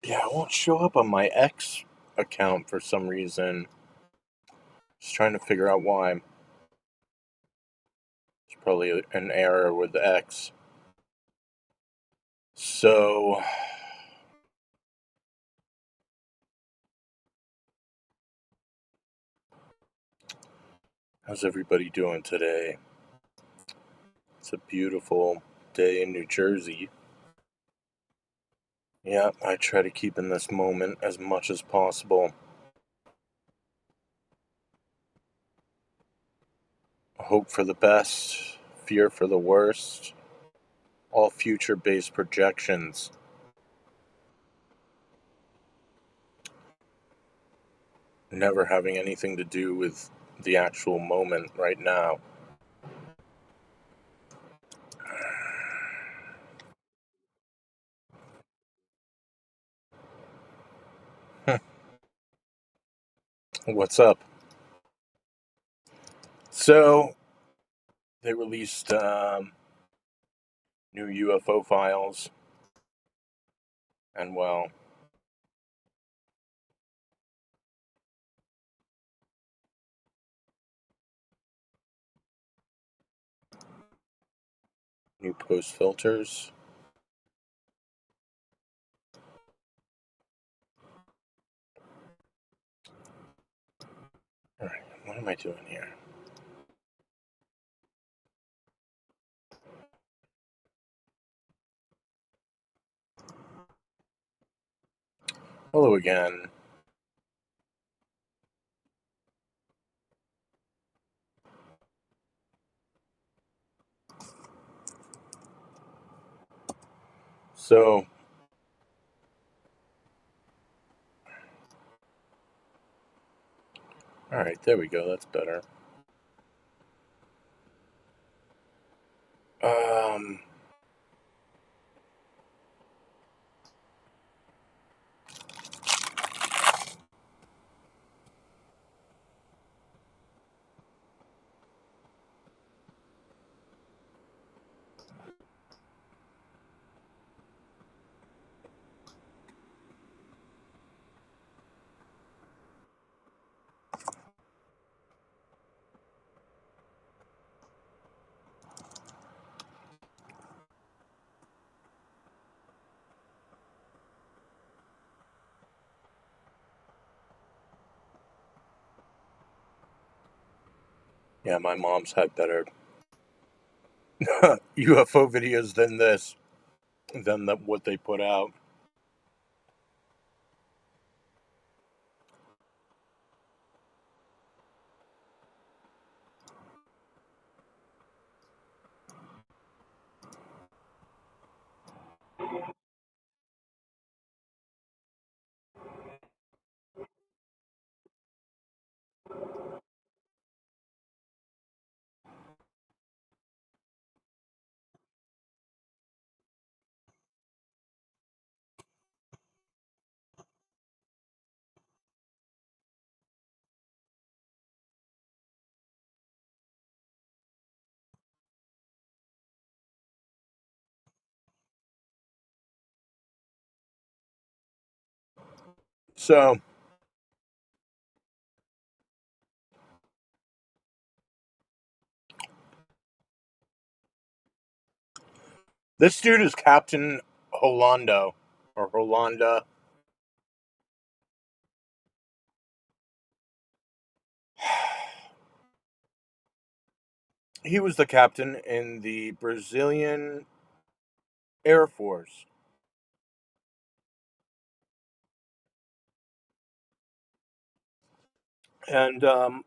Yeah, it won't show up on my X account for some reason. Just trying to figure out why. It's probably an error with the X. So, how's everybody doing today? It's a beautiful day in New Jersey. Yeah, I try to keep in this moment as much as possible. Hope for the best, fear for the worst, all future based projections. Never having anything to do with the actual moment right now. What's up? So, they released new UFO files, and well, new post filters. Alright, what am I doing here? Hello again. So, alright, there we go, that's better. Um, yeah, my mom's had better UFO videos than this, than what they put out. So, this dude is Captain Holando, or Holanda. He was the captain in the Brazilian Air Force. And, well,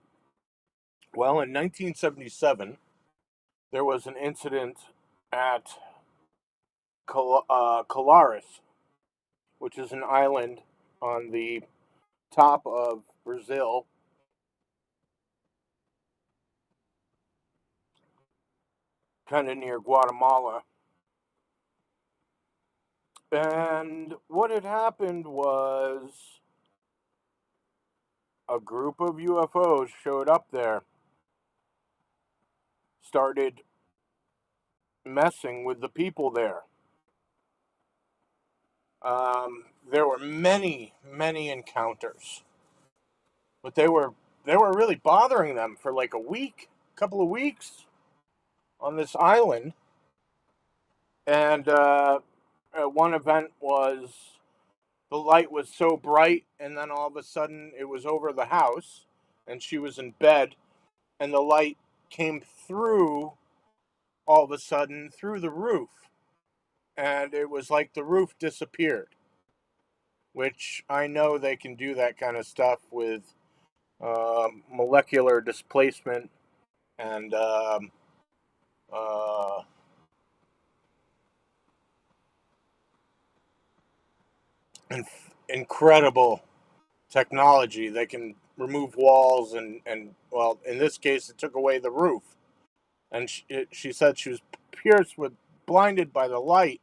in 1977, there was an incident at Colares, which is an island on the top of Brazil, kind of near Guatemala. And what had happened was a group of UFOs showed up there, started messing with the people there. There were many, many encounters, but they were really bothering them for like a week, couple of weeks on this island. And one event was the light was so bright, and then all of a sudden it was over the house, and she was in bed, and the light came through all of a sudden through the roof, and it was like the roof disappeared. Which I know they can do that kind of stuff with molecular displacement and uh, incredible technology. They can remove walls and well, in this case, it took away the roof. And she said she was pierced with, blinded by the light,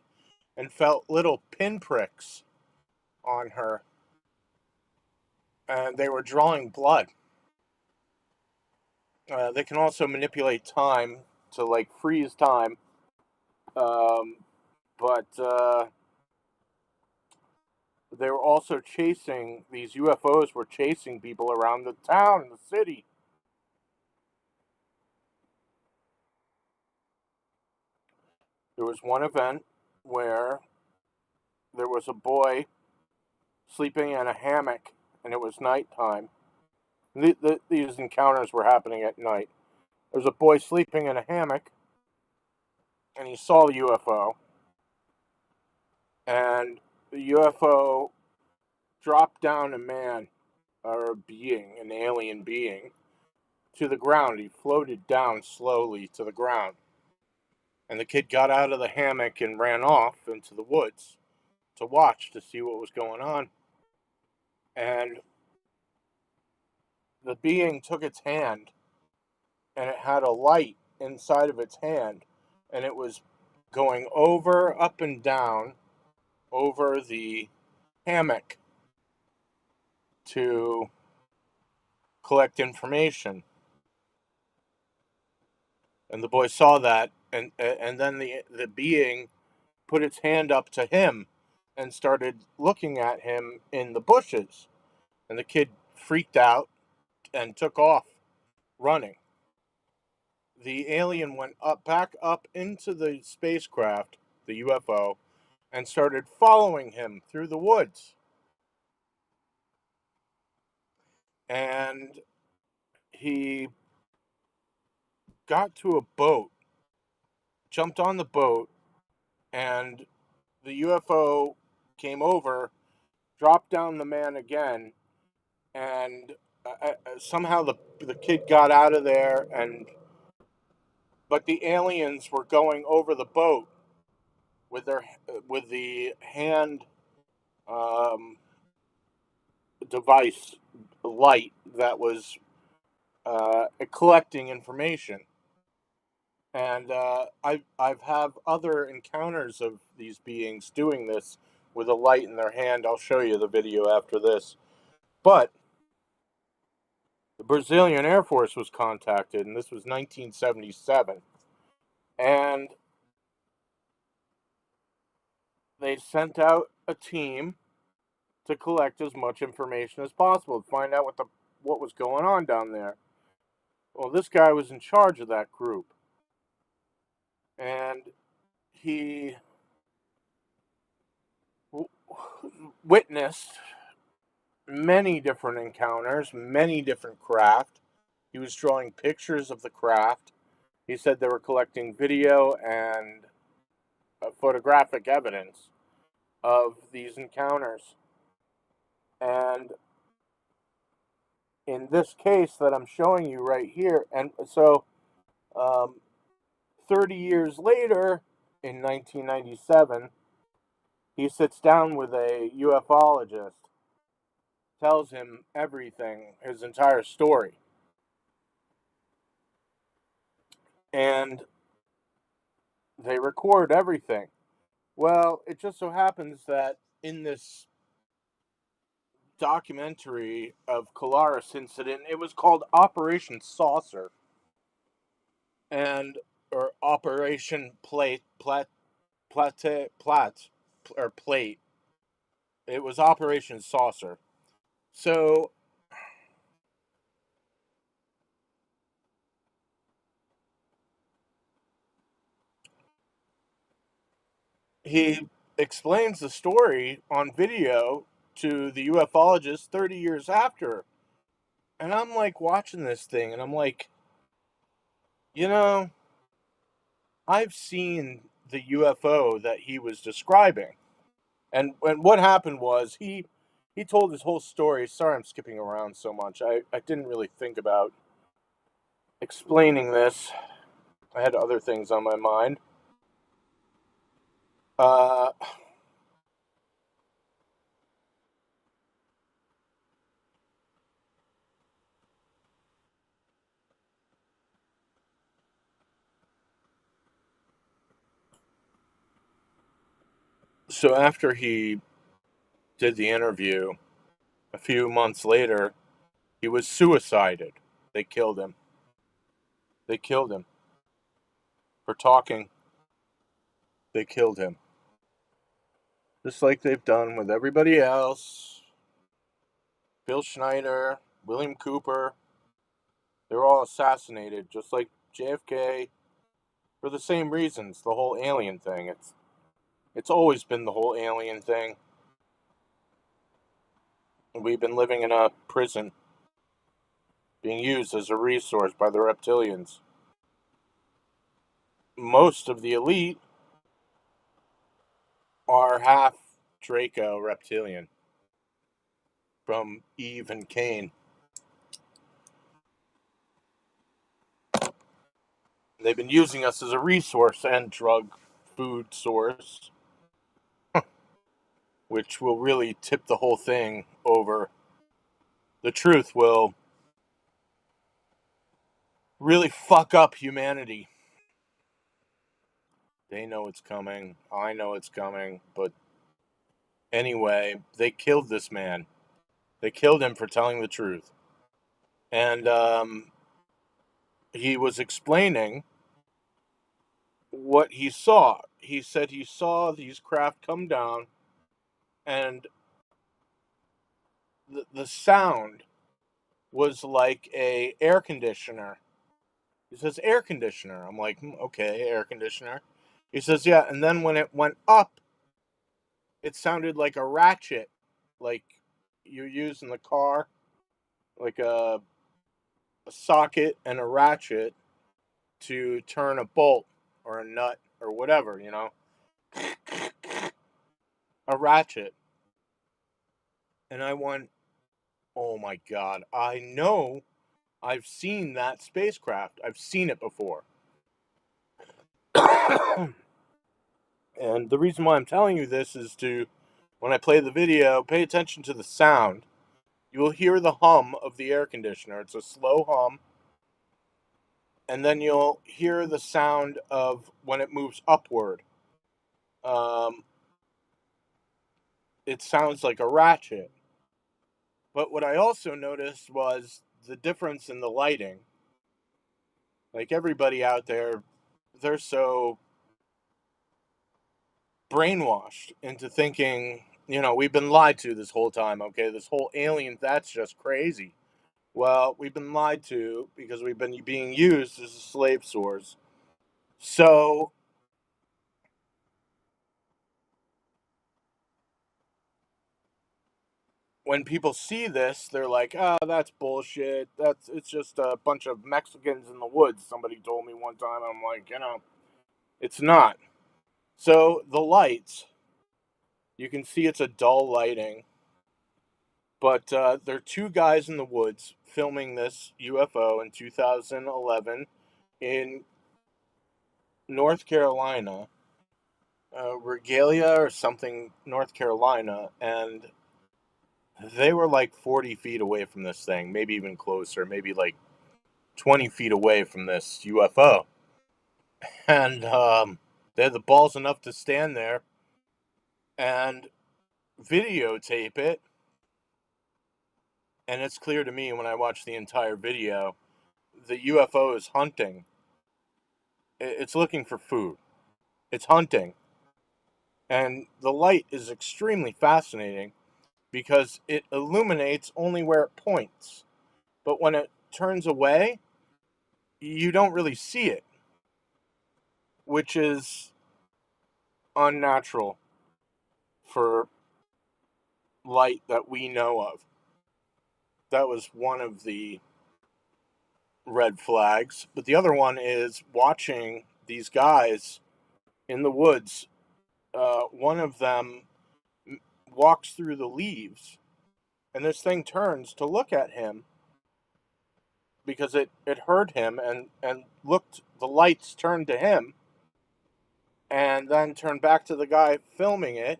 and felt little pinpricks on her, and they were drawing blood. They can also manipulate time to like freeze time, um, but they were also chasing, these UFOs were chasing people around the town, the city. There was one event where there was a boy sleeping in a hammock, and it was nighttime. These encounters were happening at night. There was a boy sleeping in a hammock, and he saw the UFO, and the UFO dropped down a man, or a being, an alien being, to the ground. He floated down slowly to the ground. And the kid got out of the hammock and ran off into the woods to watch to see what was going on. And the being took its hand, and it had a light inside of its hand, and it was going over, up and down over the hammock to collect information. And the boy saw that, and then the being put its hand up to him and started looking at him in the bushes. And the kid freaked out and took off running. The alien went up, back up into the spacecraft, the UFO, and started following him through the woods. And he got to a boat, jumped on the boat, and the UFO came over, dropped down the man again, and somehow the kid got out of there, and but the aliens were going over the boat with their with the hand um, device light that was collecting information. And I've have other encounters of these beings doing this with a light in their hand. I'll show you the video after this. But the Brazilian Air Force was contacted, and this was 1977, and they sent out a team to collect as much information as possible to find out what was going on down there. Well, this guy was in charge of that group, and he witnessed many different encounters, many different craft. He was drawing pictures of the craft. He said they were collecting video and photographic evidence of these encounters. And in this case that I'm showing you right here, and so 30 years later, in 1997, he sits down with a ufologist, tells him everything, his entire story. And they record everything. Well, it just so happens that in this documentary of Colares incident, it was called Operation Saucer, and or Operation Plate, or Plate. It was Operation Saucer. So he explains the story on video to the ufologist 30 years after. And I'm like watching this thing and I'm like, you know, I've seen the UFO that he was describing. And what happened was he told his whole story. Sorry I'm skipping around so much. I didn't really think about explaining this. I had other things on my mind. Uh, so after he did the interview, a few months later, he was suicided. They killed him. They killed him for talking. They killed him. Just like they've done with everybody else. Bill Schneider, William Cooper, they were all assassinated, just like JFK, for the same reasons. The whole alien thing. It's always been the whole alien thing. We've been living in a prison, being used as a resource by the reptilians. Most of the elite are half Draco reptilian from Eve and Cain. They've been using us as a resource and drug food source, which will really tip the whole thing over. The truth will really fuck up humanity. They know it's coming. I know it's coming. But anyway, they killed this man. They killed him for telling the truth. And he was explaining what he saw. He said he saw these craft come down, and the sound was like a air conditioner. He says air conditioner. I'm like, okay, air conditioner. He says, yeah, and then when it went up, it sounded like a ratchet, like you use in the car, like a socket and a ratchet to turn a bolt or a nut or whatever, a ratchet. And I went, oh my God, I know I've seen that spacecraft. I've seen it before. And the reason why I'm telling you this is to, when I play the video, pay attention to the sound. You will hear the hum of the air conditioner. It's a slow hum. And then you'll hear the sound of when it moves upward. Um, it sounds like a ratchet. But what I also noticed was the difference in the lighting. Like everybody out there, they're so brainwashed into thinking, we've been lied to this whole time, okay? This whole alien, that's just crazy. Well, we've been lied to because we've been being used as a slave source. So when people see this, they're like, "Oh, that's bullshit. It's just a bunch of Mexicans in the woods." Somebody told me one time. I'm like, it's not. So the lights, you can see it's a dull lighting, but there are two guys in the woods filming this UFO in 2011 in North Carolina, Regalia or something, North Carolina, and they were like 40 feet away from this thing, maybe even closer, maybe like 20 feet away from this UFO. And they had the balls enough to stand there and videotape it. And it's clear to me when I watch the entire video, the UFO is hunting. It's looking for food. It's hunting. And the light is extremely fascinating because it illuminates only where it points. But when it turns away, you don't really see it, which is unnatural for light that we know of. That was one of the red flags. But the other one is watching these guys in the woods. One of them walks through the leaves, and this thing turns to look at him because it heard him and looked, the lights turned to him and then turned back to the guy filming it.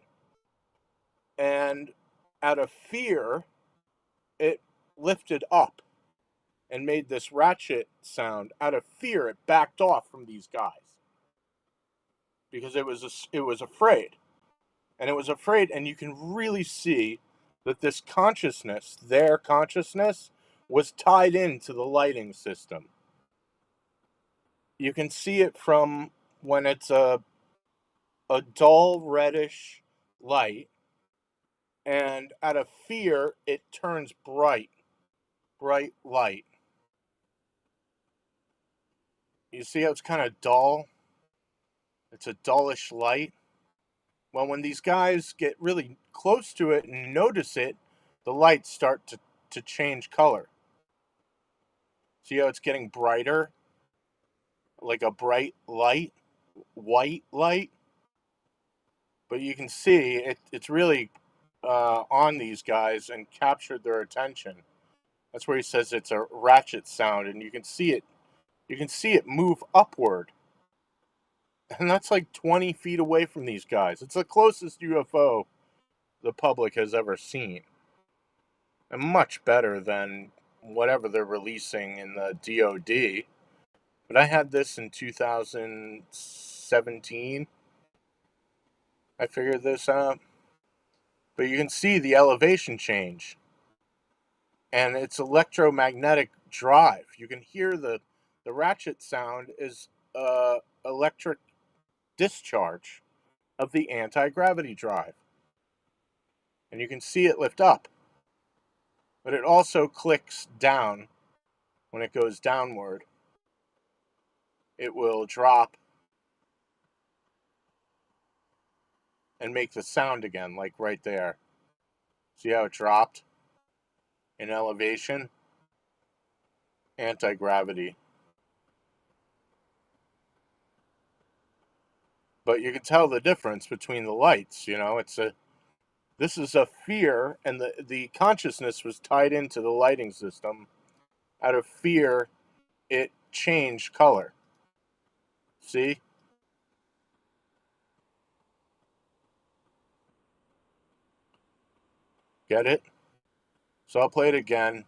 And out of fear, it lifted up and made this ratchet sound. Out of fear, it backed off from these guys because it was afraid. And it was afraid, and you can really see that this consciousness, their consciousness, was tied into the lighting system. You can see it from when it's a dull reddish light, and out of fear, it turns bright, bright light. You see how it's kind of dull? It's a dullish light. Well, when these guys get really close to it and notice it, the lights start to change color. See how it's getting brighter? Like a bright light, white light? But you can see it's really on these guys and captured their attention. That's where he says it's a ratchet sound, and you can see it. You can see it move upward, and that's like 20 feet away from these guys. It's the closest UFO the public has ever seen, and much better than whatever they're releasing in the DOD. But I had this in 2017. I figured this out. But you can see the elevation change, and it's electromagnetic drive. You can hear the ratchet sound is electric discharge of the anti-gravity drive, and you can see it lift up, but it also clicks down. When it goes downward, it will drop and make the sound again, like right there. See how it dropped in elevation? Anti-gravity. But you can tell the difference between the lights. It's a this is a fear, and the consciousness was tied into the lighting system. Out of fear, it changed color. See? Get it? So I'll play it again.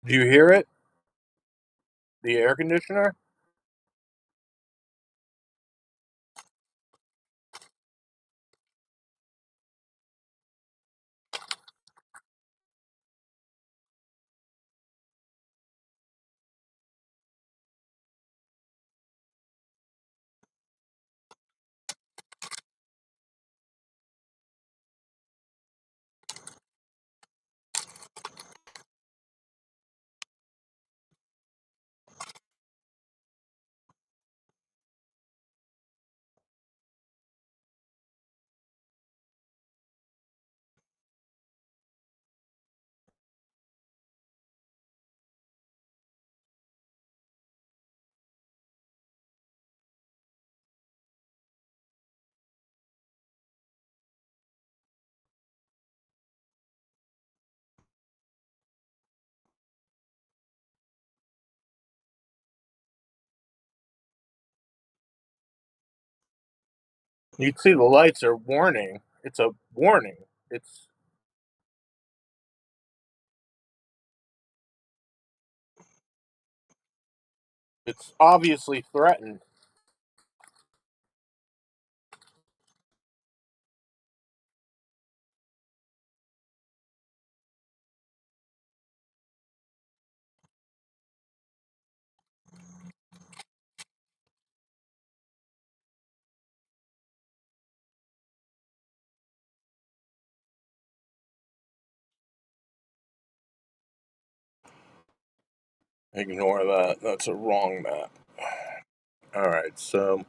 Do you hear it? The air conditioner? You can see the lights are warning. It's a warning. It's obviously threatened. Ignore that. That's a wrong map. All right, so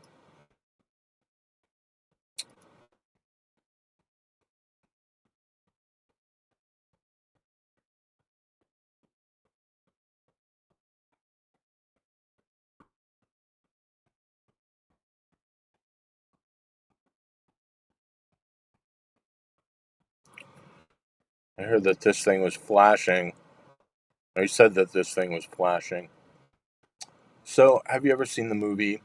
I heard that this thing was flashing. Or you said that this thing was flashing. So, have you ever seen the movie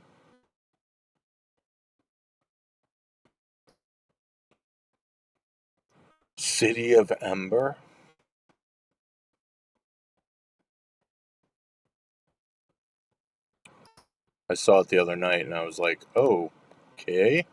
City of Ember? I saw it the other night and I was like, oh, okay.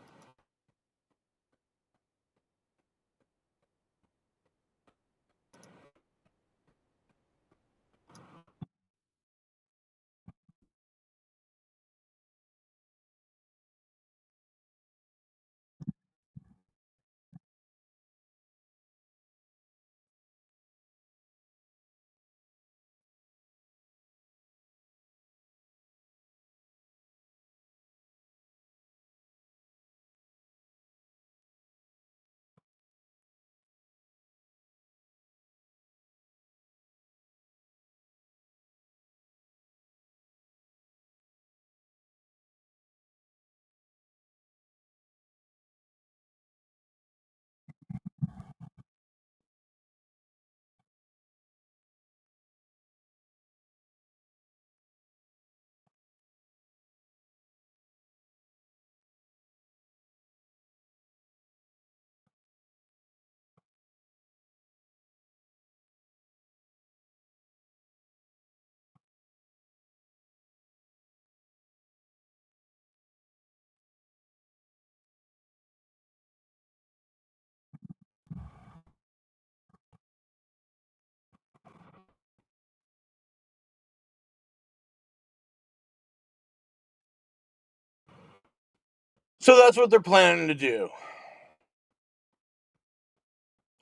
So that's what they're planning to do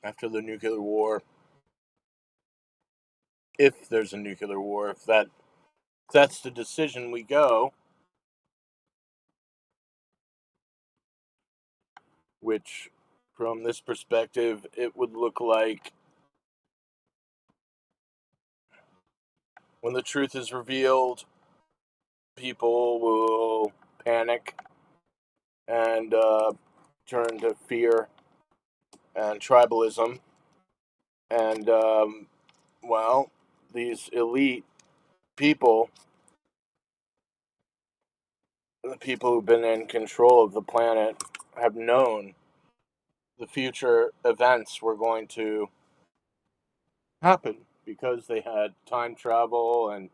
after the nuclear war. If there's a nuclear war, if that's the decision we go, which from this perspective, it would look like when the truth is revealed, people will panic and turn to fear and tribalism. And, well, these elite people, the people who've been in control of the planet, have known the future events were going to happen because they had time travel and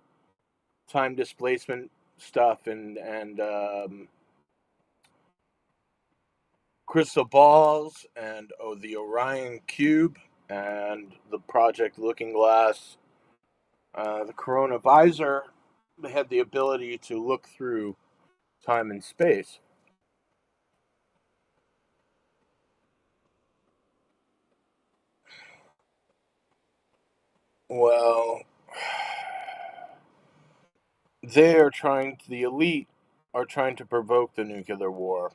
time displacement stuff and crystal balls and the Orion cube and the Project Looking Glass, the Corona visor. They had the ability to look through time and space. Well, the elite are trying to provoke the nuclear war.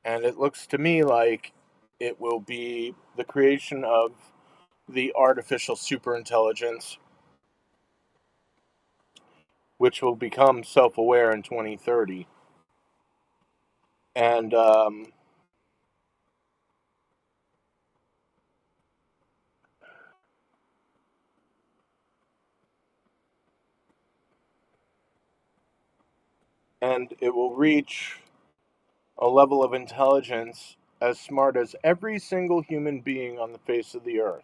And it looks to me like it will be the creation of the artificial superintelligence, which will become self aware in 2030. And and it will reach a level of intelligence as smart as every single human being on the face of the earth.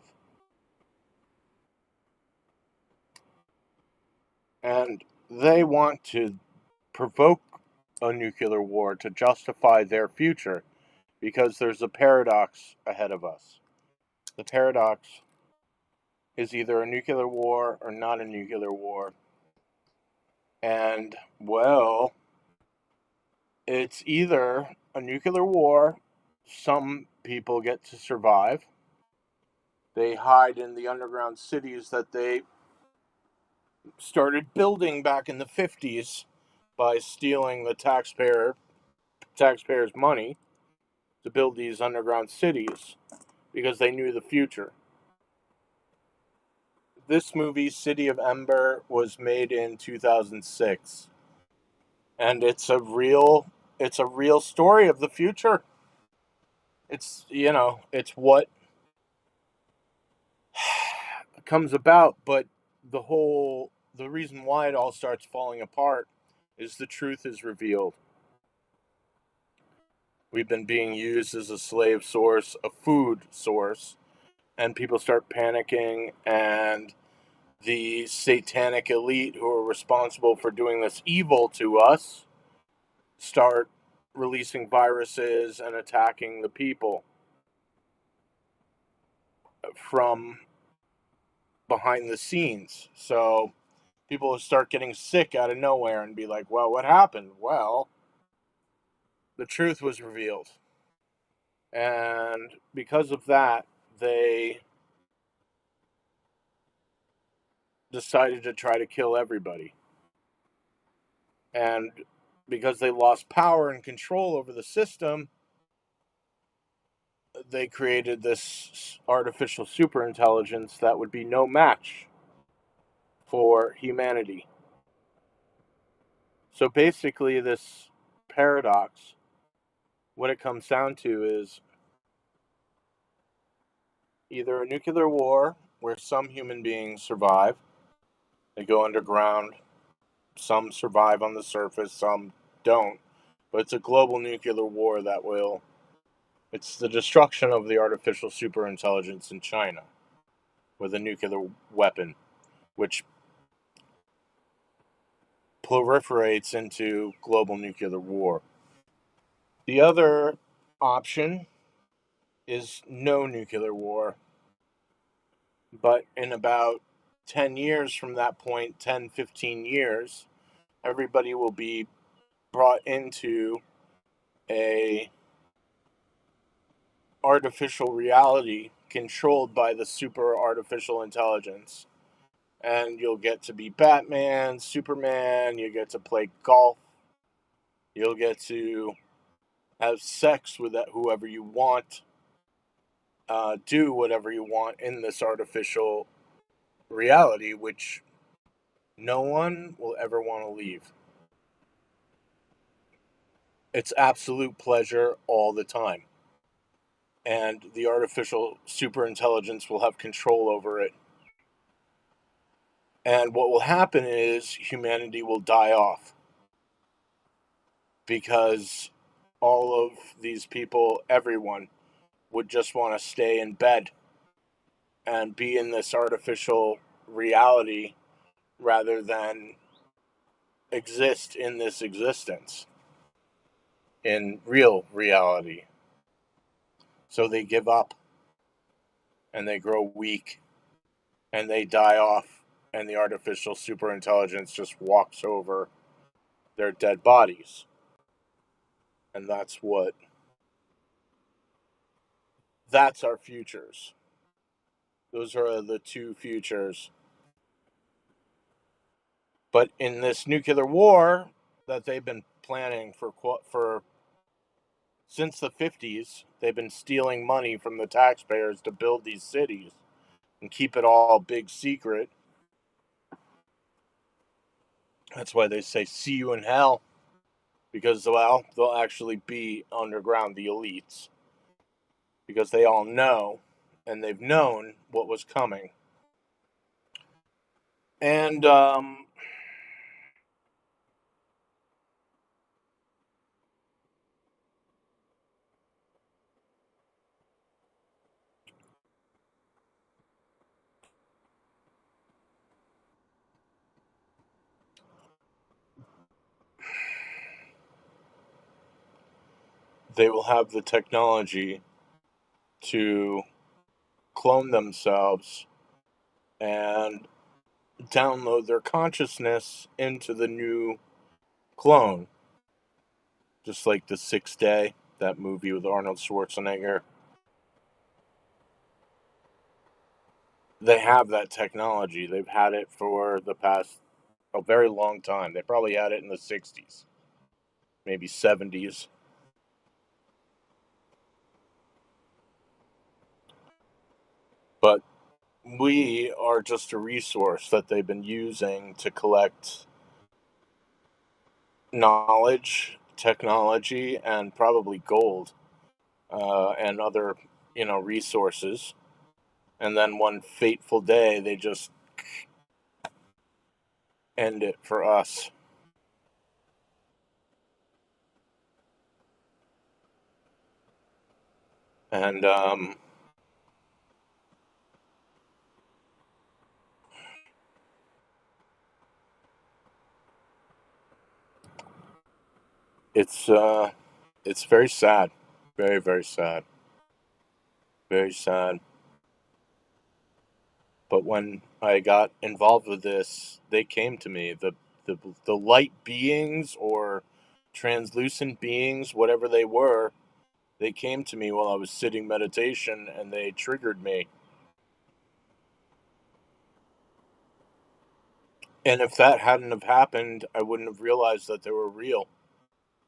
And they want to provoke a nuclear war to justify their future because there's a paradox ahead of us. The paradox is either a nuclear war or not a nuclear war. And, well, it's either a nuclear war, some people get to survive, they hide in the underground cities that they started building back in the 50s by stealing the taxpayers' money to build these underground cities because they knew the future. This movie, City of Ember, was made in 2006, and it's a real story of the future. It's what comes about, but the reason why it all starts falling apart is the truth is revealed. We've been being used as a slave source, a food source, and people start panicking, and the satanic elite who are responsible for doing this evil to us start releasing viruses and attacking the people from behind the scenes. So people will start getting sick out of nowhere and be like, well, what happened? Well, the truth was revealed. And because of that, they decided to try to kill everybody. And because they lost power and control over the system, they created this artificial superintelligence that would be no match for humanity. So basically, this paradox, what it comes down to is either a nuclear war where some human beings survive, they go underground, some survive on the surface, some don't, but it's a global nuclear war that will, it's the destruction of the artificial superintelligence in China with a nuclear weapon, which proliferates into global nuclear war. The other option is no nuclear war, but in about 10 years from that point, 10, 15 years, everybody will be brought into a artificial reality controlled by the super artificial intelligence. And you'll get to be Batman, Superman, you get to play golf, you'll get to have sex with whoever you want, do whatever you want in this artificial reality, which no one will ever want to leave. It's absolute pleasure all the time. And the artificial superintelligence will have control over it. And what will happen is humanity will die off because all of these people, everyone, would just want to stay in bed and be in this artificial reality rather than exist in this existence in real reality. So they give up and they grow weak and they die off, and the artificial superintelligence just walks over their dead bodies. And that's our futures. Those are the two futures. But in this nuclear war that they've been planning for since the 50s, they've been stealing money from the taxpayers to build these cities and keep it all big secret. That's why they say, see you in hell. Because, well, they'll actually be underground, the elites. Because they all know, and they've known what was coming. And, they will have the technology to clone themselves and download their consciousness into the new clone. Just like The Sixth Day, that movie with Arnold Schwarzenegger. They have that technology. They've had it for the past a very long time. They probably had it in the 60s, maybe 70s. But we are just a resource that they've been using to collect knowledge, technology, and probably gold, and other, resources. And then one fateful day, they just end it for us. And it's it's very sad, very very sad, very sad. But when I got involved with this, they came to me. The light beings or translucent beings, whatever they were, they came to me while I was sitting meditation, and they triggered me. And if that hadn't have happened, I wouldn't have realized that they were real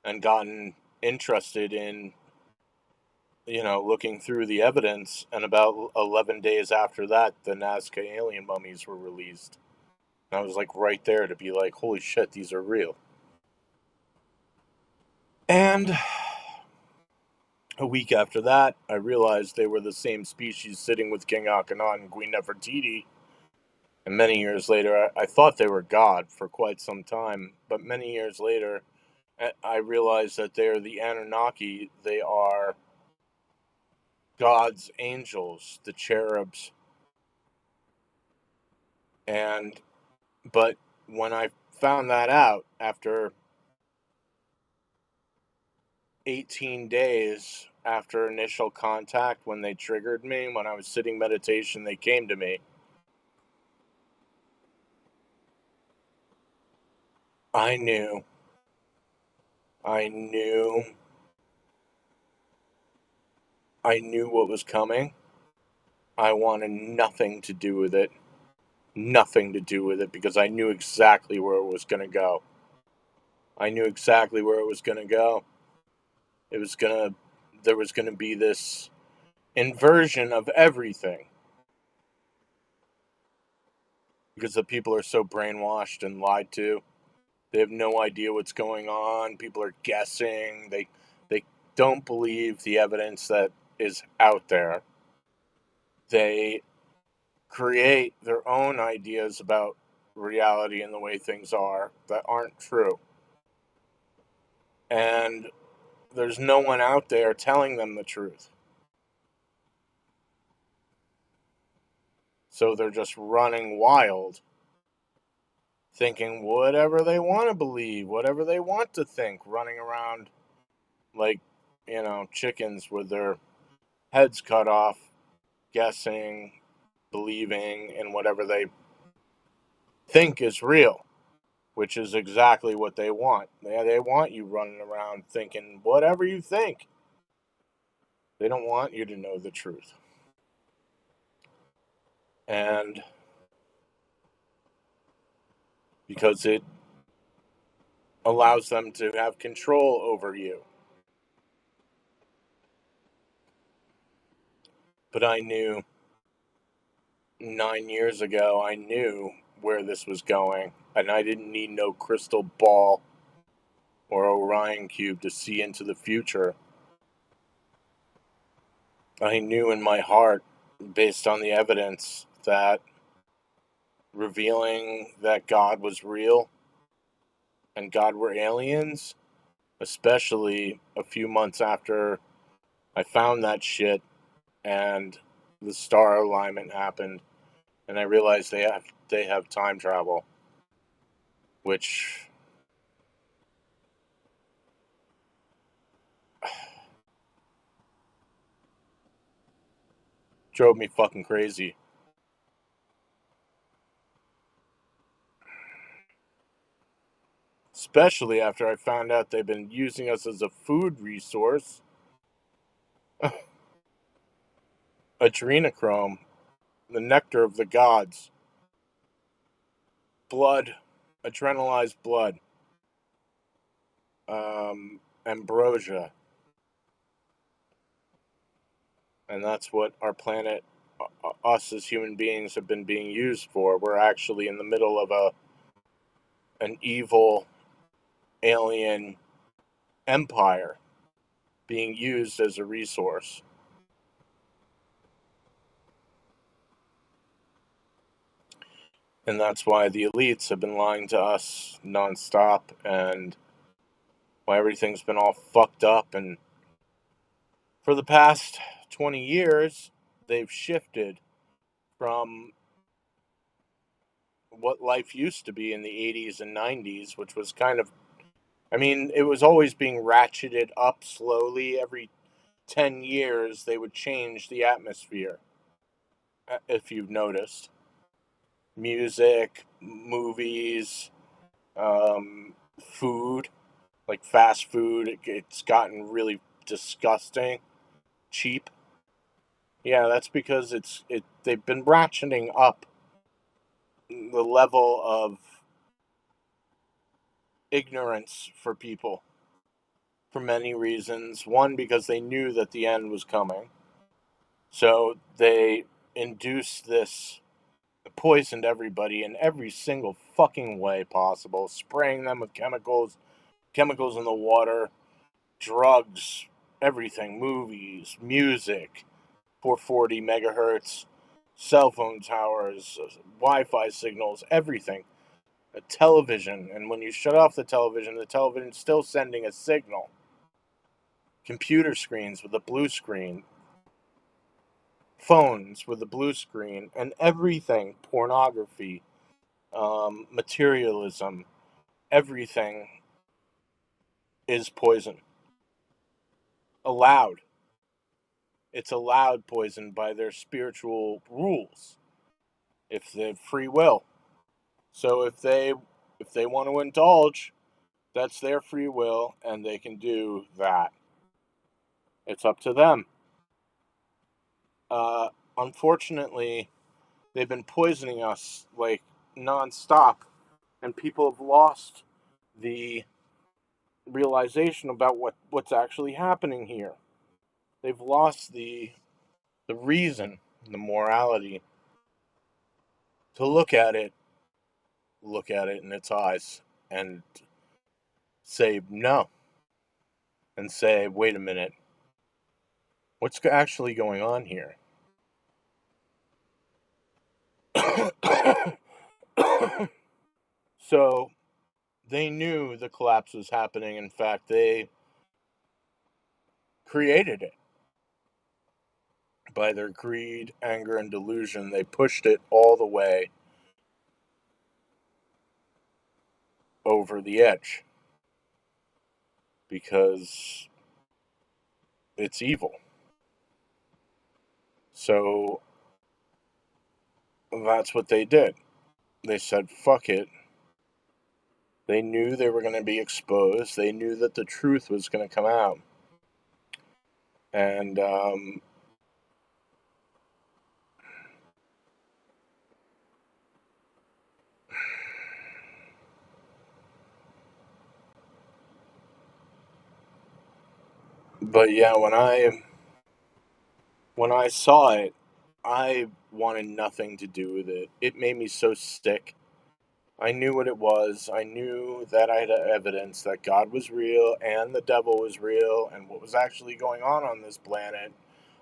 and gotten interested in, looking through the evidence. And about 11 days after that, the Nazca alien mummies were released. And I was like right there to be like, holy shit, these are real. And a week after that, I realized they were the same species sitting with King Akhenaten and Queen Nefertiti. And many years later, I thought they were God for quite some time. But many years later, I realized that they're the Anunnaki. They are God's angels, the cherubs. And, but when I found that out after 18 days after initial contact, when they triggered me, when I was sitting meditation, they came to me. I knew. I knew. I knew what was coming. I wanted nothing to do with it. Nothing to do with it because I knew exactly where it was going to go. I knew exactly where it was going to go. It was going to, there was going to be this inversion of everything because the people are so brainwashed and lied to. They have no idea what's going on. People are guessing. They don't believe the evidence that is out there. They create their own ideas about reality and the way things are that aren't true. And there's no one out there telling them the truth. So they're just running wild, thinking whatever they want to believe, whatever they want to think, running around like, chickens with their heads cut off, guessing, believing in whatever they think is real, which is exactly what they want. They want you running around thinking whatever you think. They don't want you to know the truth. And because it allows them to have control over you. But I knew 9 years ago, I knew where this was going. And I didn't need no crystal ball or Orion cube to see into the future. I knew in my heart, based on the evidence, that revealing that God was real and God were aliens, especially a few months after I found that shit and the star alignment happened, and I realized they have time travel, which Drove me fucking crazy. Especially after I found out they've been using us as a food resource. Adrenochrome, the nectar of the gods. Blood, adrenalized blood. Ambrosia. And that's what our planet, us as human beings, have been being used for. We're actually in the middle of an evil alien empire being used as a resource. And that's why the elites have been lying to us nonstop, and why everything's been all fucked up. And for the past 20 years, they've shifted from what life used to be in the 80s and 90s, which was kind of, I mean, it was always being ratcheted up slowly. Every 10 years, they would change the atmosphere, if you've noticed. Music, movies, food, like fast food, it's gotten really disgusting, cheap. Yeah, that's because they've been ratcheting up the level of ignorance for people for many reasons. One, because they knew that the end was coming. So they induced this, poisoned everybody in every single fucking way possible, spraying them with chemicals in the water, drugs, everything, movies, music, 440 megahertz, cell phone towers, Wi-Fi signals, everything. A television, and when you shut off the television's still sending a signal. Computer screens with a blue screen, phones with a blue screen, and everything, pornography, materialism, everything is poison. Allowed. It's allowed poison by their spiritual rules, if they have free will. So if they want to indulge, that's their free will, and they can do that. It's up to them. Uh, Unfortunately, they've been poisoning us like nonstop, and people have lost the realization about what's actually happening here. They've lost the reason, the morality to look at it in its eyes, and say no, and say, wait a minute, what's actually going on here? So they knew the collapse was happening. In fact, they created it by their greed, anger, and delusion. They pushed it all the way over the edge because it's evil. So that's what they did. They said, fuck it. They knew they were going to be exposed. They knew that the truth was going to come out. And but yeah, when I saw it, I wanted nothing to do with it. It made me so sick. I knew what it was. I knew that I had evidence that God was real and the devil was real and what was actually going on this planet.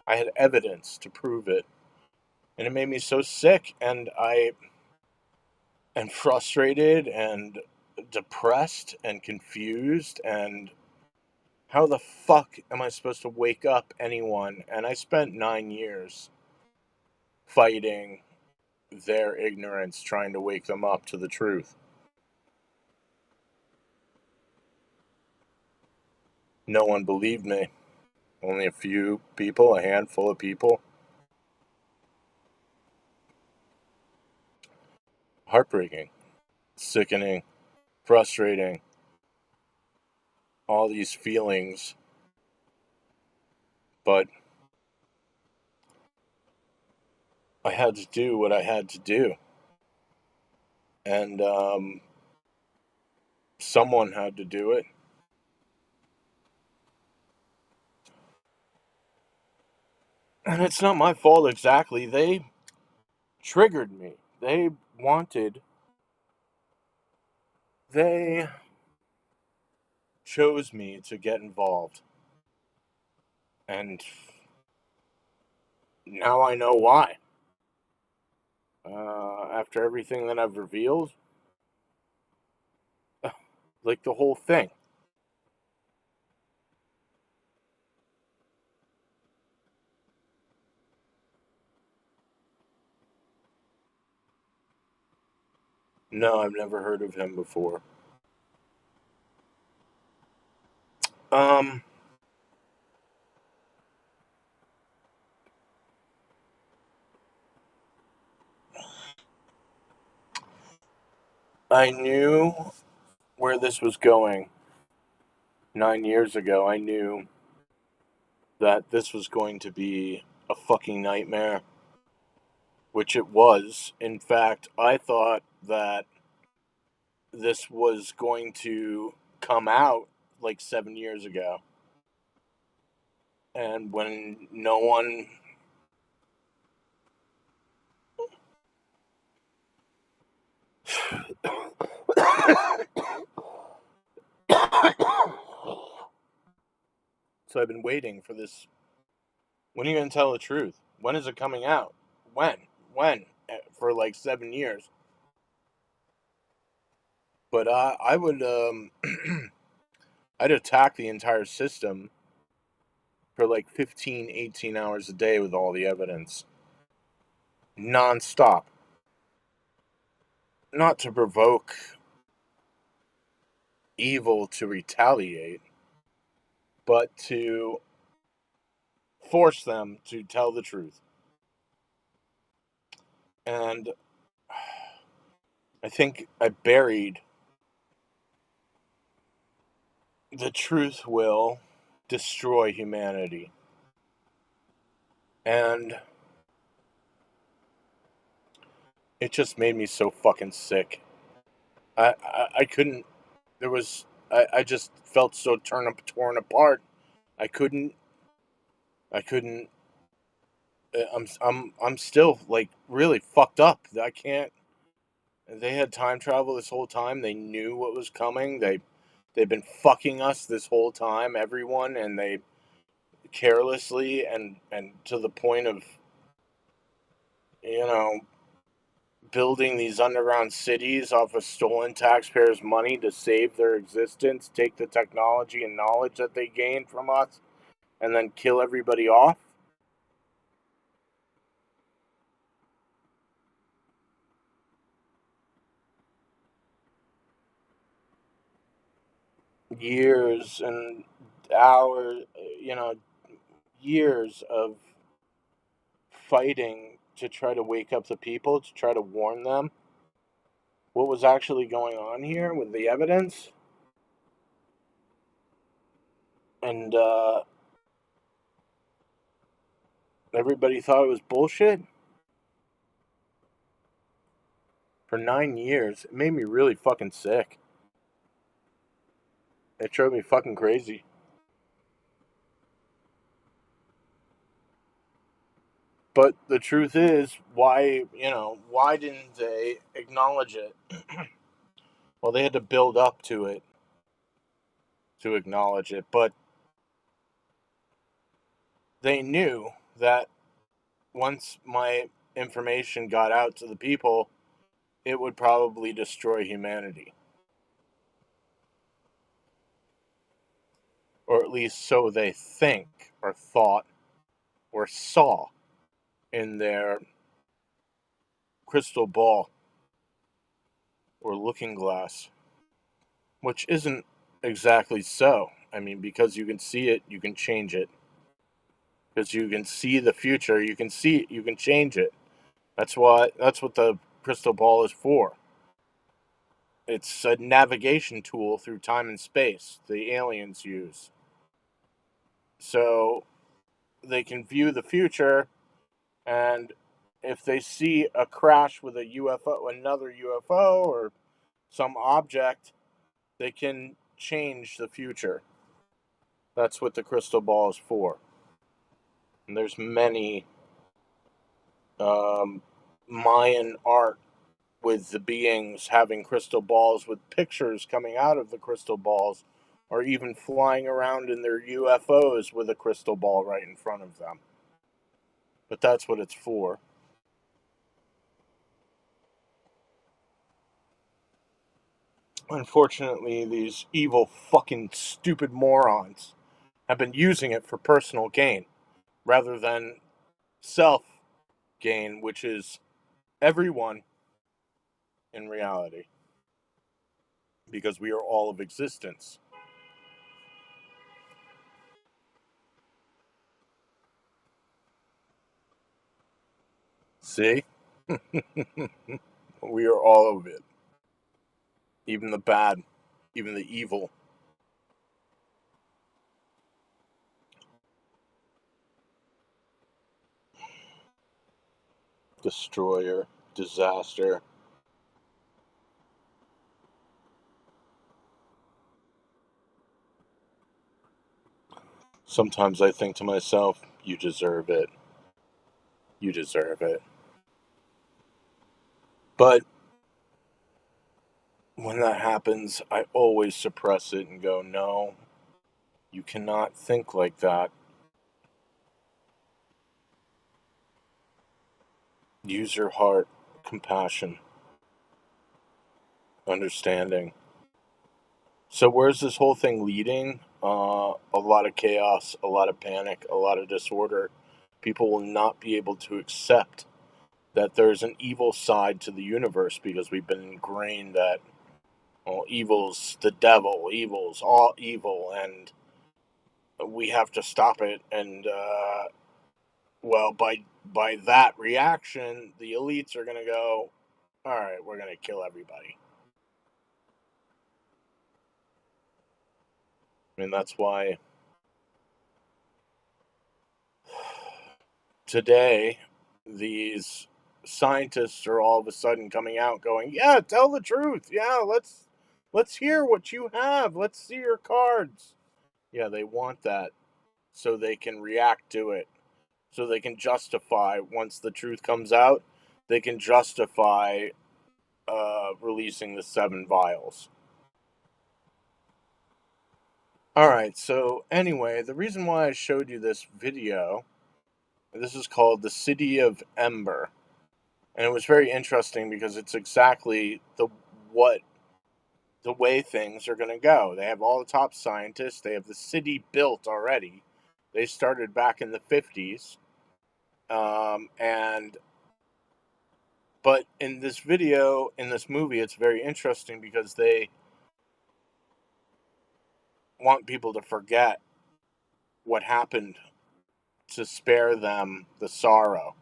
I had evidence to prove it. And it made me so sick, and frustrated and depressed and confused, and how the fuck am I supposed to wake up anyone? And I spent 9 years fighting their ignorance, trying to wake them up to the truth. No one believed me. Only a few people, a handful of people. heartbreaking, sickening, frustrating, all these feelings. But I had to do what I had to do. And someone had to do it. And it's not my fault exactly. They triggered me. They chose me to get involved. And now I know why. After everything that I've revealed, like the whole thing. No, I've never heard of him before. Um, I knew where this was going 9 years ago. I knew that this was going to be a fucking nightmare, which it was. In fact, I thought that this was going to come out like 7 years ago. And when no one. So I've been waiting for this. When are you going to tell the truth? When is it coming out? When? When? For like 7 years. But I would, I'd attack the entire system for like 15, 18 hours a day with all the evidence. Non-stop. Not to provoke evil to retaliate, but to force them to tell the truth. And I think I buried the truth will destroy humanity. And it just made me so fucking sick. I couldn't. There was. I just felt so torn apart. I couldn't. I couldn't. I'm still like really fucked up. I can't. They had time travel this whole time. They knew what was coming. They've been fucking us this whole time, everyone, and they carelessly and to the point of, you know, building these underground cities off of stolen taxpayers' money to save their existence, take the technology and knowledge that they gained from us, and then kill everybody off. Years and hours, years of fighting to try to wake up the people, to try to warn them what was actually going on here with the evidence. And everybody thought it was bullshit. For 9 years, it made me really fucking sick. It drove me fucking crazy. But the truth is, why didn't they acknowledge it? Well, they had to build up to it to acknowledge it, but they knew that once my information got out to the people, it would probably destroy humanity. Or at least so they think, or thought, or saw in their crystal ball or looking glass, which isn't exactly so. I mean, because you can see it, you can change it. Because you can see the future, you can change it. That's what the crystal ball is for. It's a navigation tool through time and space the aliens use. So they can view the future, and if they see a crash with a UFO, another UFO, or some object, they can change the future. That's what the crystal ball is for. And there's many um, Mayan art with the beings having crystal balls with pictures coming out of the crystal balls, or even flying around in their UFOs with a crystal ball right in front of them. But that's what it's for. Unfortunately, these evil, fucking, stupid morons have been using it for personal gain rather than self gain, which is everyone in reality, because we are all of existence. See? We are all of it. Even the bad, even the evil. Destroyer, disaster. Sometimes I think to myself, you deserve it. You deserve it. But when that happens, I always suppress it and go, no, you cannot think like that. Use your heart, compassion, understanding. So, where's this whole thing leading? A lot of chaos, a lot of panic, a lot of disorder. People will not be able to accept that there's an evil side to the universe because we've been ingrained that, well, evil's the devil, evil's all evil, and we have to stop it. And well, by that reaction, the elites are going to go, all right, we're going to kill everybody. I mean, that's why today these scientists are all of a sudden coming out going, yeah, tell the truth. Yeah, let's hear what you have. Let's see your cards. Yeah, they want that so they can react to it. So they can justify once the truth comes out, they can justify releasing the 7 vials. All right, so anyway, the reason why I showed you this video, this is called The City of Ember. And it was very interesting because it's exactly what the way things are going to go. They have all the top scientists, they have the city built already. They started back in the 50s. And but in this video, in this movie, it's very interesting because they want people to forget what happened to spare them the sorrow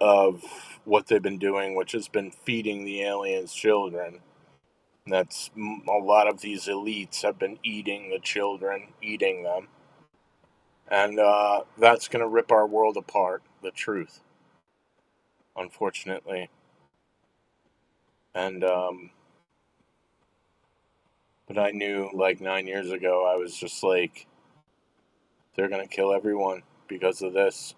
of what they've been doing, which has been feeding the aliens children. That's a lot of these elites have been eating the children, eating them. And that's going to rip our world apart, the truth, unfortunately. And, but I knew like 9 years ago, I was just like, they're going to kill everyone because of this.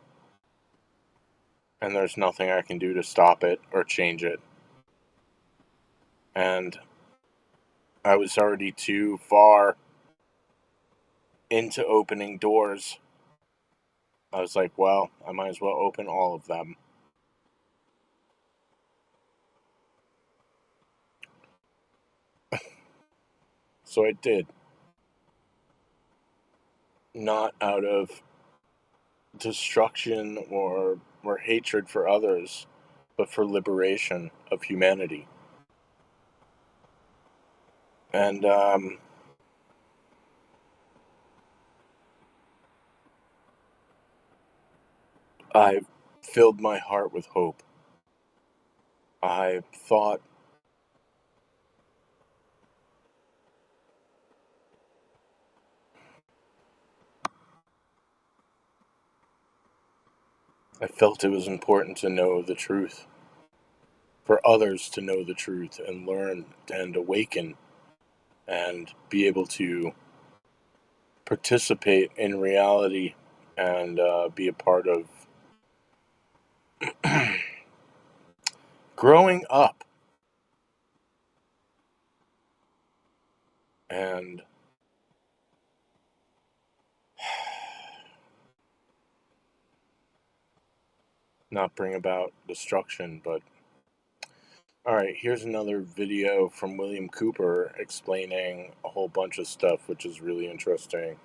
And there's nothing I can do to stop it or change it. And I was already too far into opening doors. I was like, well, I might as well open all of them. So I did. Not out of destruction or hatred for others, but for liberation of humanity. And I filled my heart with hope. I thought I felt it was important to know the truth, for others to know the truth and learn and awaken and be able to participate in reality and be a part of growing up and not bring about destruction. But all right, here's another video from William Cooper explaining a whole bunch of stuff, which is really interesting.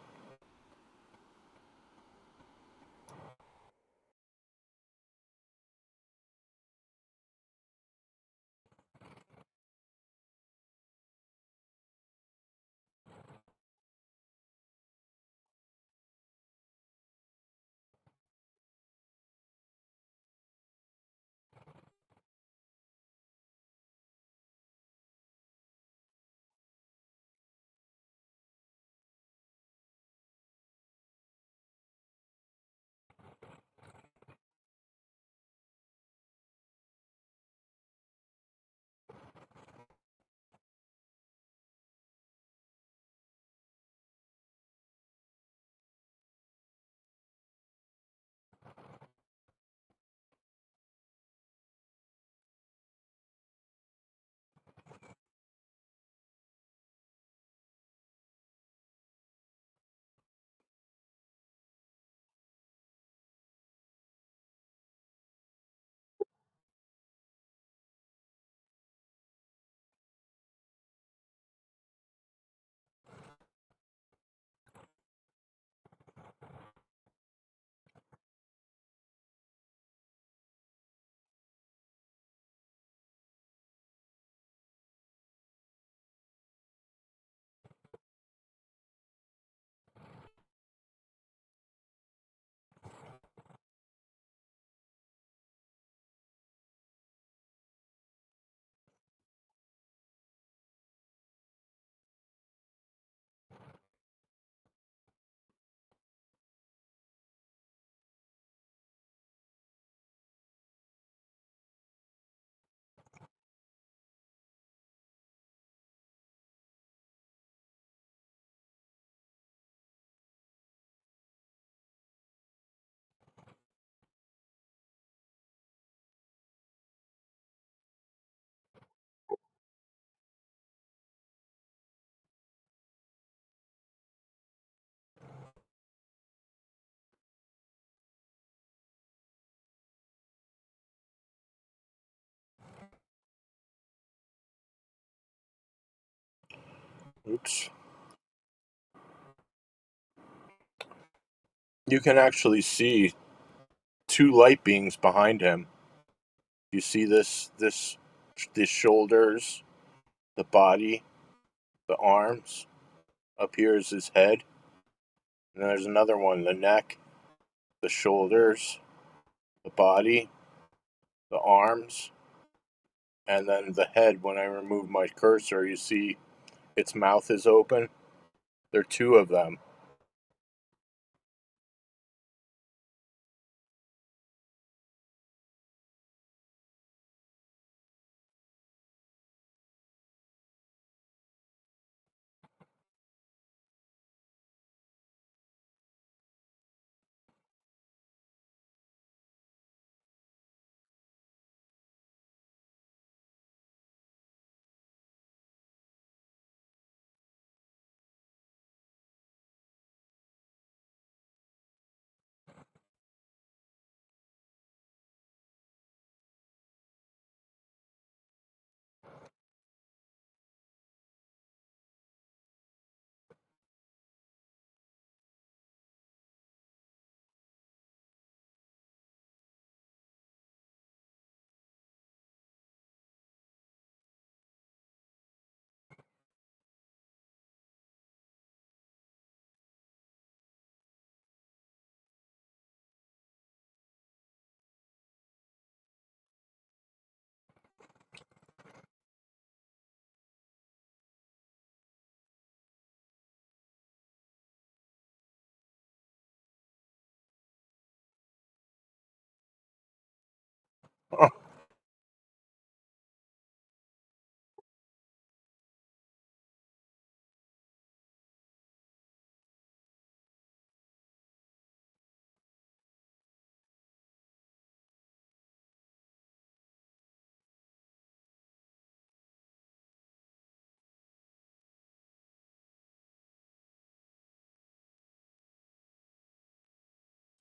Oops. You can actually see two light beings behind him. You see the shoulders, the body, the arms. Up here is his head. And there's another one, the neck, the shoulders, the body, the arms, and then the head. When I remove my cursor, you see its mouth is open. There are two of them.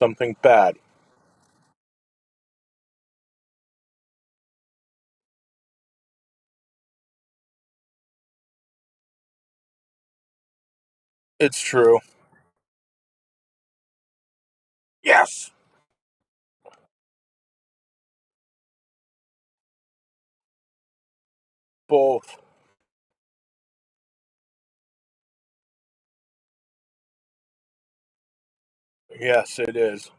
Something bad. It's true. Yes. Both. Yes, it is.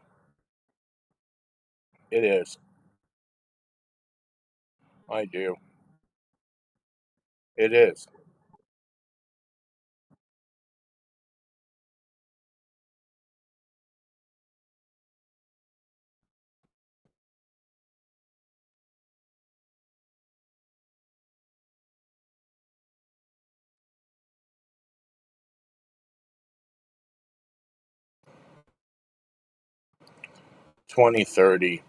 It is. I do. It is. 2030.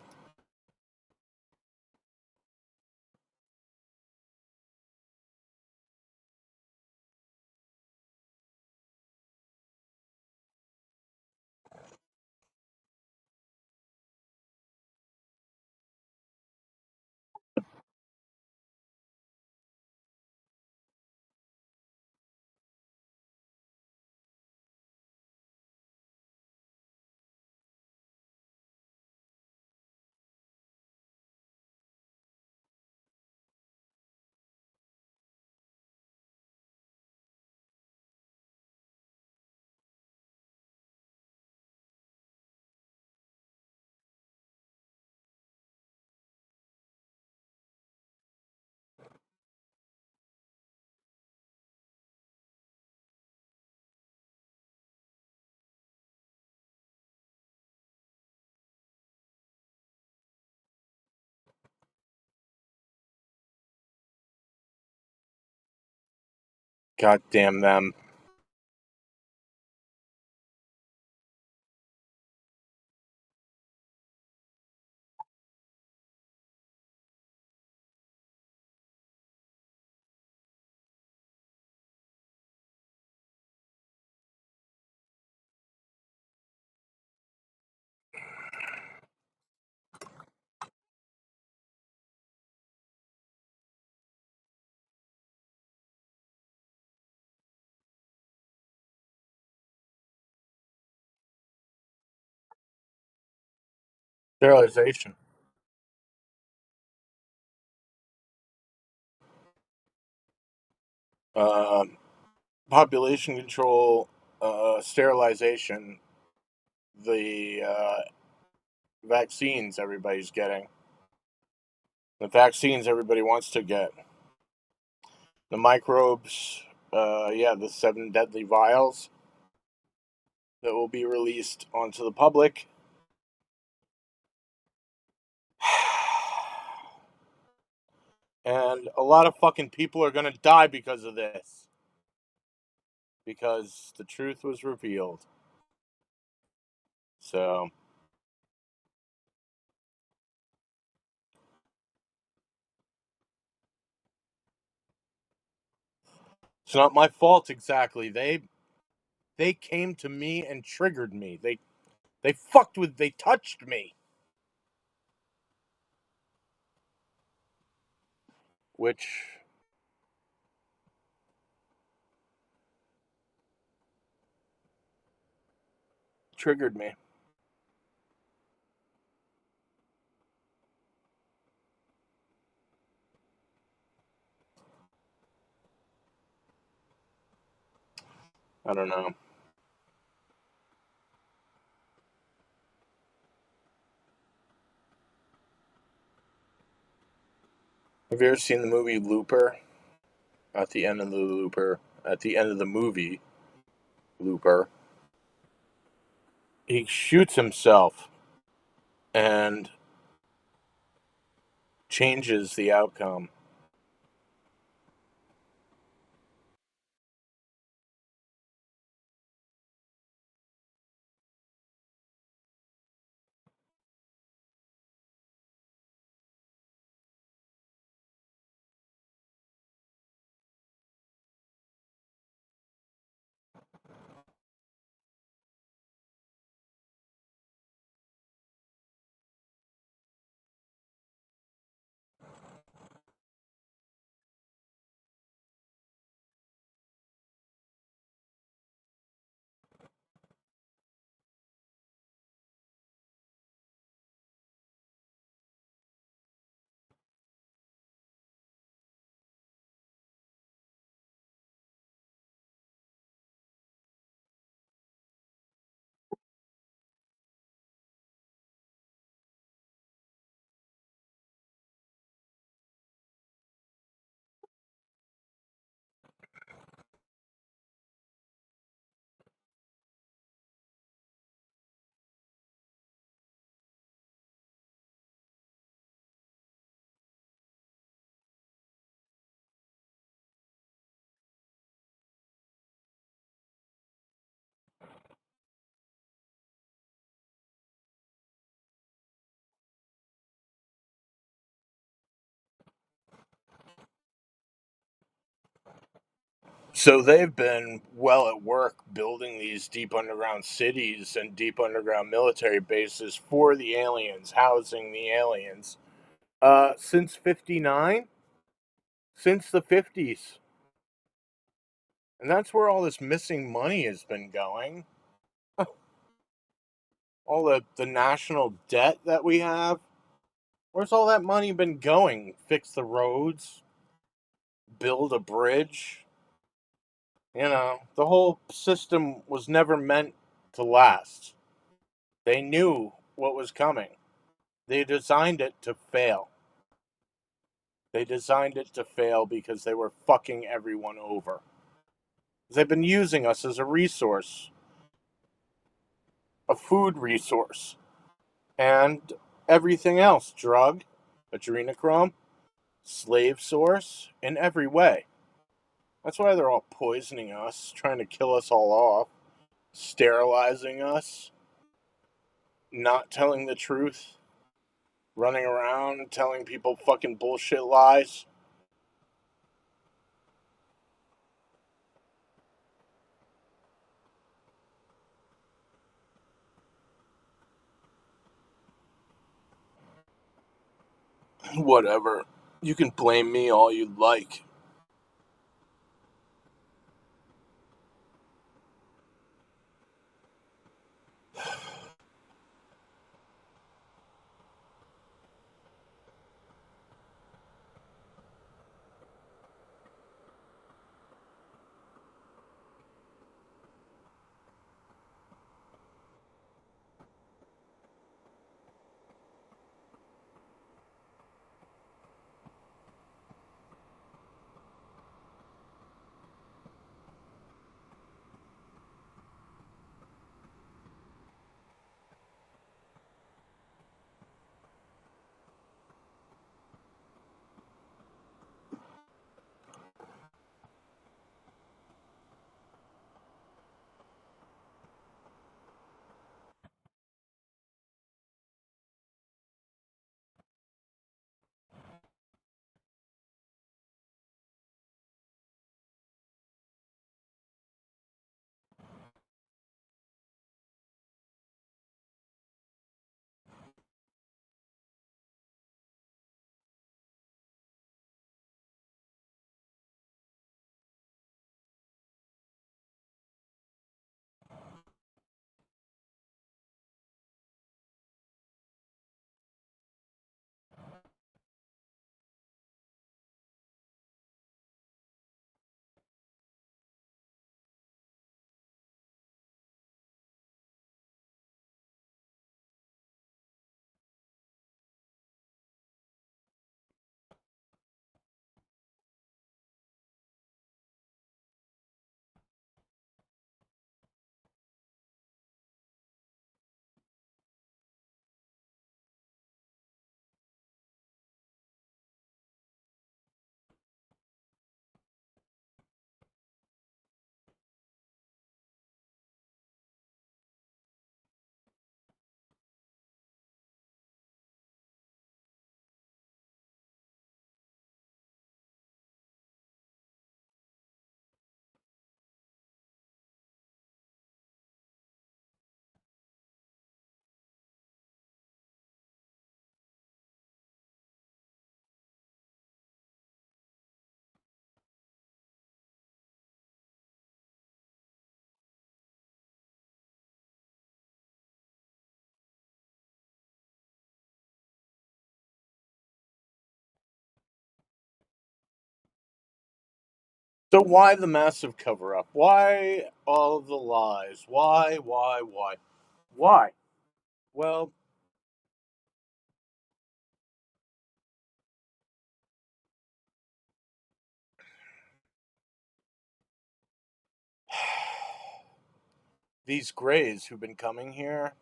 God damn them. Sterilization. Um, Population control, sterilization, the vaccines everybody's getting, the vaccines everybody wants to get, the microbes, yeah, the 7 deadly vials that will be released onto the public. And a lot of fucking people are gonna die because of this. Because the truth was revealed. So, it's not my fault exactly. They came to me and triggered me. They touched me, which triggered me. I don't know. Have you ever seen the movie Looper? At the end of the Looper, at the end of the movie Looper, he shoots himself, and changes the outcome. So they've been well at work building these deep underground cities and deep underground military bases for the aliens, housing the aliens, since '59, since the '50s, and that's where all this missing money has been going. All the national debt that we have. Where's all that money been going? Fix the roads, build a bridge. The whole system was never meant to last. They knew what was coming. They designed it to fail. They designed it to fail because they were fucking everyone over. They've been using us as a resource, a food resource, and everything else drug, adrenochrome, slave source, in every way. That's why they're all poisoning us, trying to kill us all off, sterilizing us, not telling the truth, running around telling people fucking bullshit lies. Whatever. You can blame me all you like. So why the massive cover up? Why all of the lies? Why? Well, these Greys who've been coming here,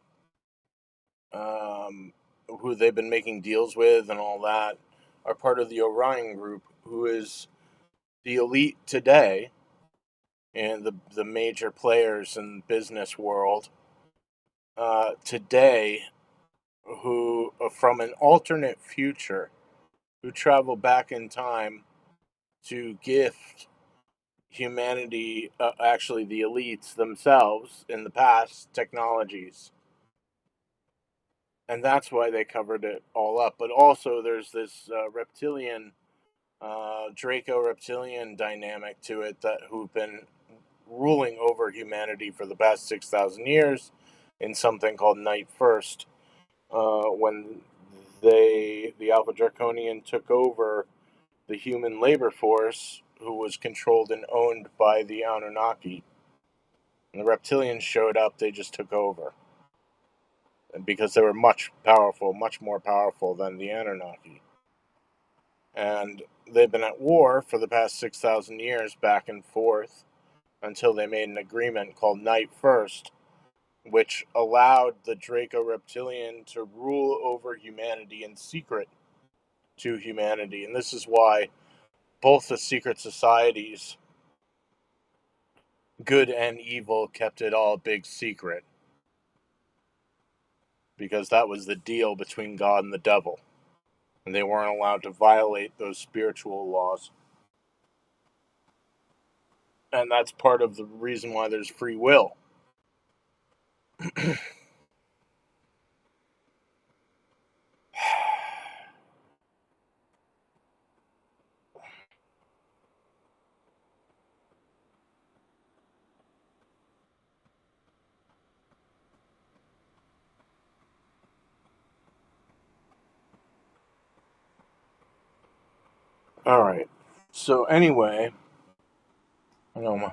um, who they've been making deals with and all that, are part of the Orion group, who is the elite today and the major players in business world today, who are from an alternate future, who travel back in time to gift humanity, actually the elites themselves in the past, technologies. And that's why they covered it all up. But also, there's this reptilian, Draco reptilian dynamic to it, that who've been ruling over humanity for the past 6,000 years in something called Night First, when the Alpha Draconian took over the human labor force, who was controlled and owned by the Anunnaki. And the reptilians showed up, they just took over. And because they were much more powerful than the Anunnaki. And they've been at war for the past 6,000 years, back and forth, until they made an agreement called Night First, which allowed the Draco Reptilian to rule over humanity in secret to humanity. And this is why both the secret societies, good and evil, kept it all big secret. Because that was the deal between God and the devil. And they weren't allowed to violate those spiritual laws. And that's part of the reason why there's free will. All right. So anyway, I know my,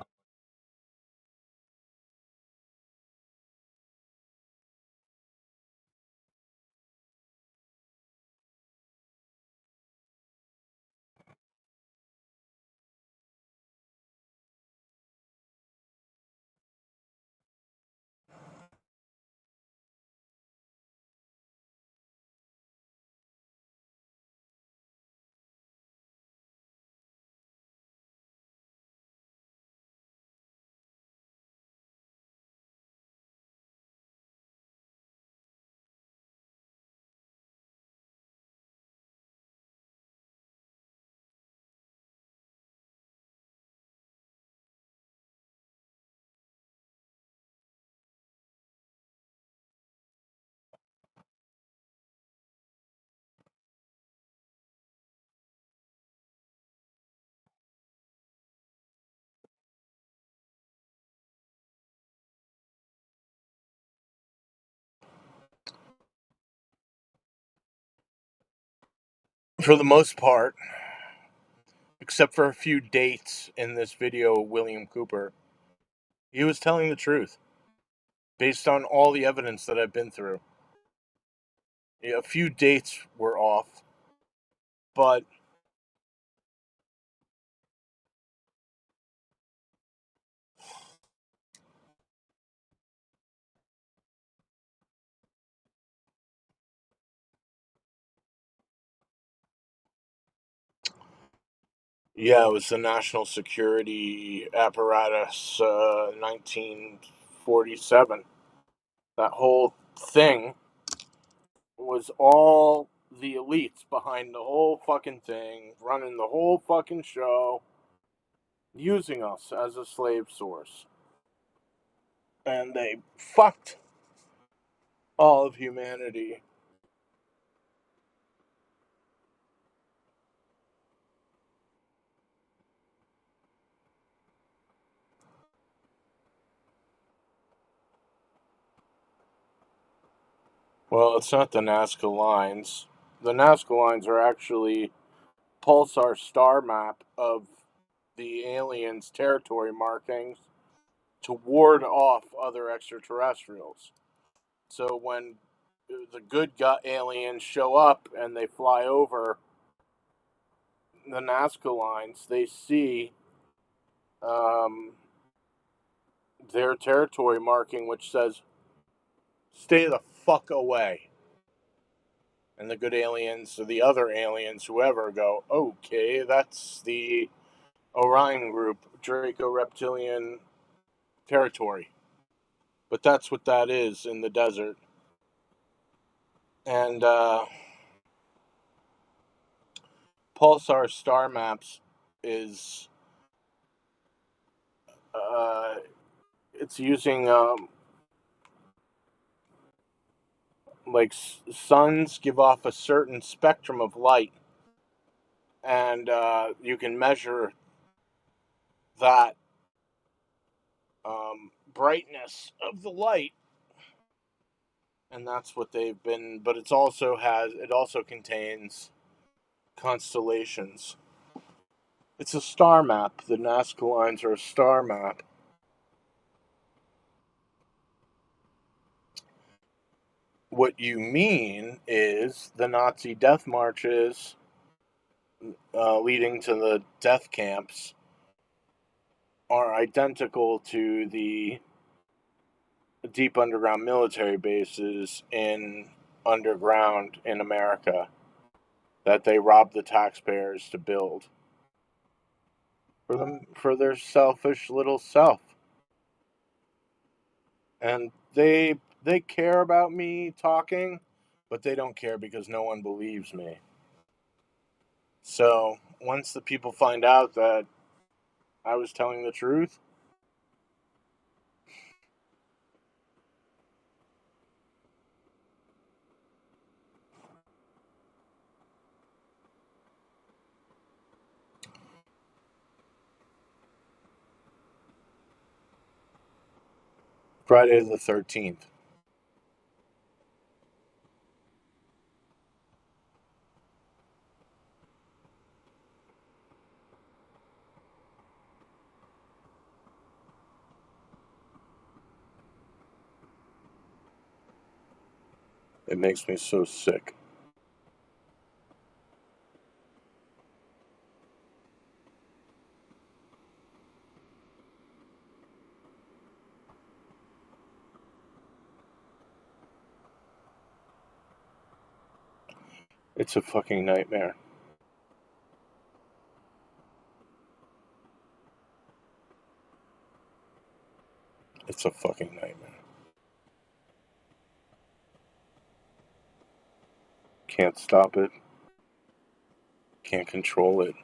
for the most part, except for a few dates in this video of William Cooper, he was telling the truth based on all the evidence that I've been through. Yeah, a few dates were off, but yeah, it was the national security apparatus, 1947. That whole thing was all the elites behind the whole fucking thing, running the whole fucking show, using us as a slave source. And they fucked all of humanity. Well, it's not the Nazca lines. The Nazca lines are actually pulsar star map of the aliens' territory markings to ward off other extraterrestrials. So when the good aliens show up and they fly over the Nazca lines, they see um, their territory marking, which says, "Stay the fuck away." And the good aliens, or the other aliens, whoever, go, "Okay, that's the Orion group, Draco Reptilian territory." But that's what that is in the desert. And Pulsar Star Maps is it's using like suns give off a certain spectrum of light, and you can measure that brightness of the light, and that's what they've been. But it also contains constellations. It's a star map. The Nazca lines are a star map. What you mean is the Nazi death marches leading to the death camps are identical to the deep underground military bases in underground in America that they robbed the taxpayers to build for their selfish little self. And they care about me talking, but they don't care because no one believes me. So once the people find out that I was telling the truth, Friday the 13th. It makes me so sick. It's a fucking nightmare. It's a fucking nightmare. Can't stop it. Can't control it.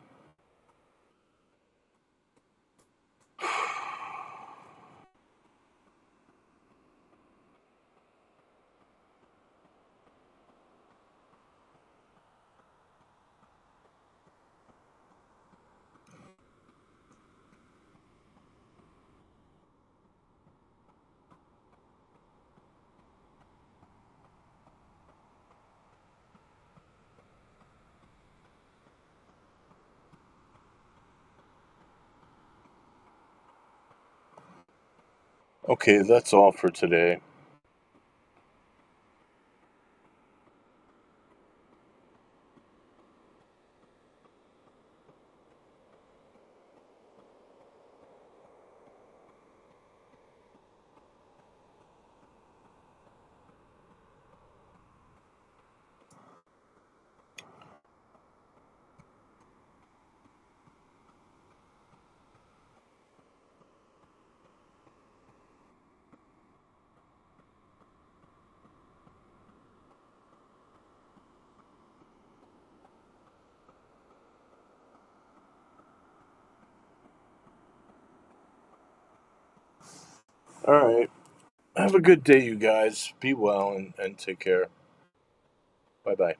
Okay, that's all for today. Alright. Have a good day, you guys. Be well and take care. Bye bye.